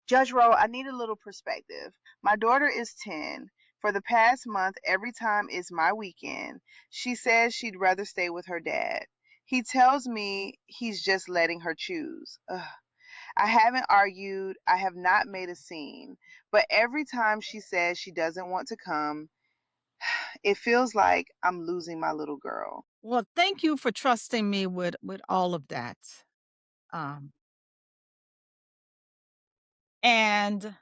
Judge Rowe, I need a little perspective. My daughter is 10. For the past month, every time is my weekend, she says she'd rather stay with her dad. He tells me he's just letting her choose. Ugh. I haven't argued, I have not made a scene, but every time she says she doesn't want to come, it feels like I'm losing my little girl. Well, thank you for trusting me with all of that. Um, and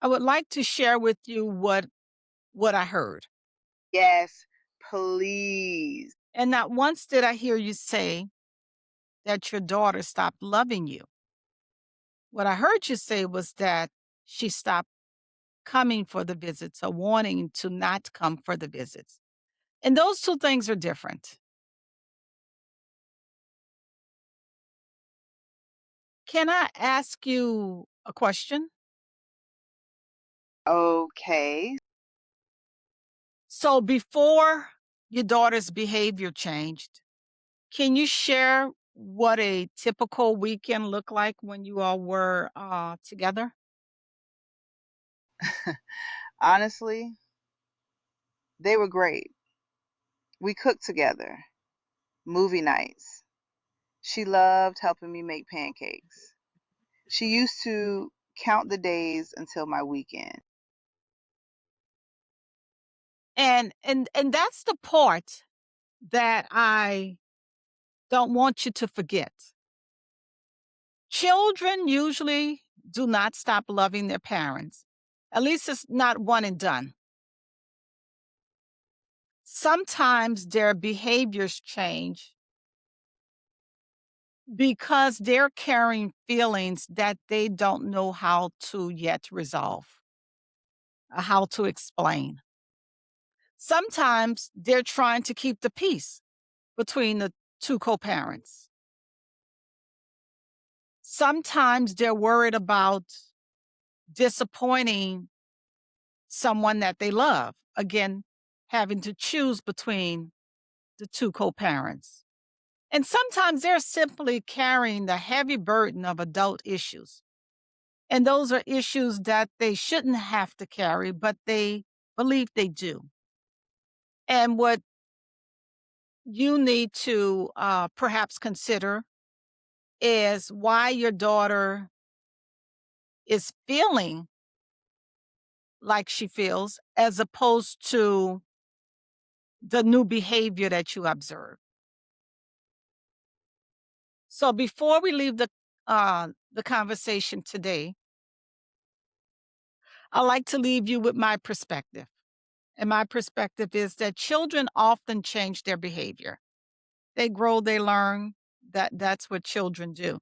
I would like to share with you what I heard. Yes, please. And not once did I hear you say that your daughter stopped loving you. What I heard you say was that she stopped coming for the visits or wanting to not come for the visits. And those two things are different. Can I ask you a question? Okay. So before your daughter's behavior changed, can you share what a typical weekend looked like when you all were together? Honestly, they were great. We cooked together, movie nights. She loved helping me make pancakes. She used to count the days until my weekend. And that's the part that I don't want you to forget. Children usually do not stop loving their parents. At least it's not one and done. Sometimes their behaviors change because they're carrying feelings that they don't know how to yet resolve, how to explain. Sometimes they're trying to keep the peace between the two co parents. Sometimes they're worried about disappointing someone that they love. Again, having to choose between the two co parents. And sometimes they're simply carrying the heavy burden of adult issues. And those are issues that they shouldn't have to carry, but they believe they do. And what you need to perhaps consider is why your daughter is feeling like she feels, as opposed to the new behavior that you observe. So before we leave the conversation today, I like to leave you with my perspective. And my perspective is that children often change their behavior. They grow, they learn. That's what children do.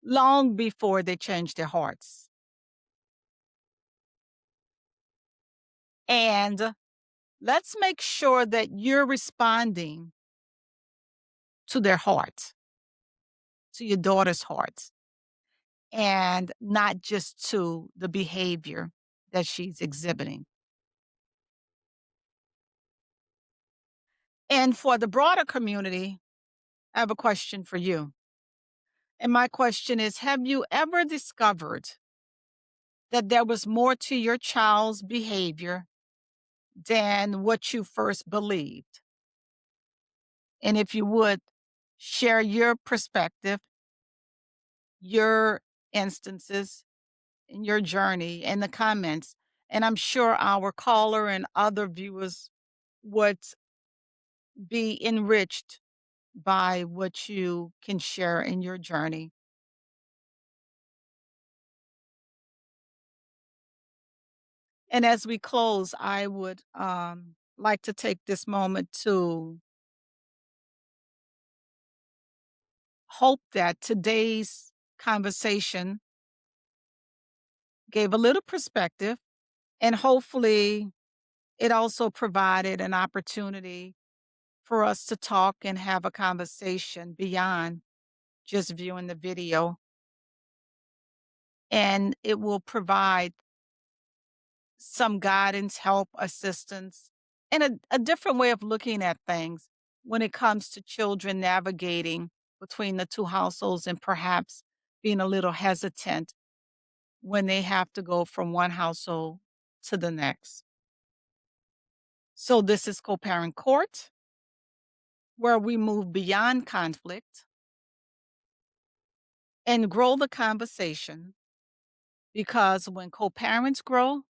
Long before they change their hearts. And let's make sure that you're responding to their heart, to your daughter's heart, and not just to the behavior that she's exhibiting. And for the broader community, I have a question for you. And my question is, have you ever discovered that there was more to your child's behavior than what you first believed? And if you would, share your perspective, your instances, and your journey in the comments. And I'm sure our caller and other viewers would be enriched by what you can share in your journey. And as we close, I would like to take this moment to hope that today's conversation gave a little perspective, and hopefully it also provided an opportunity for us to talk and have a conversation beyond just viewing the video. And it will provide some guidance, help, assistance, and a different way of looking at things when it comes to children navigating between the two households and perhaps being a little hesitant when they have to go from one household to the next. So, this is co parent court, where we move beyond conflict and grow the conversation because when co parents grow,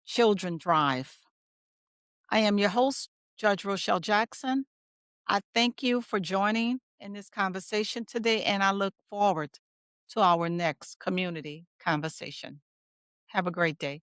children thrive. I am your host, Judge Rochelle Jackson. I thank you for joining in this conversation today, and I look forward to our next community conversation. Have a great day.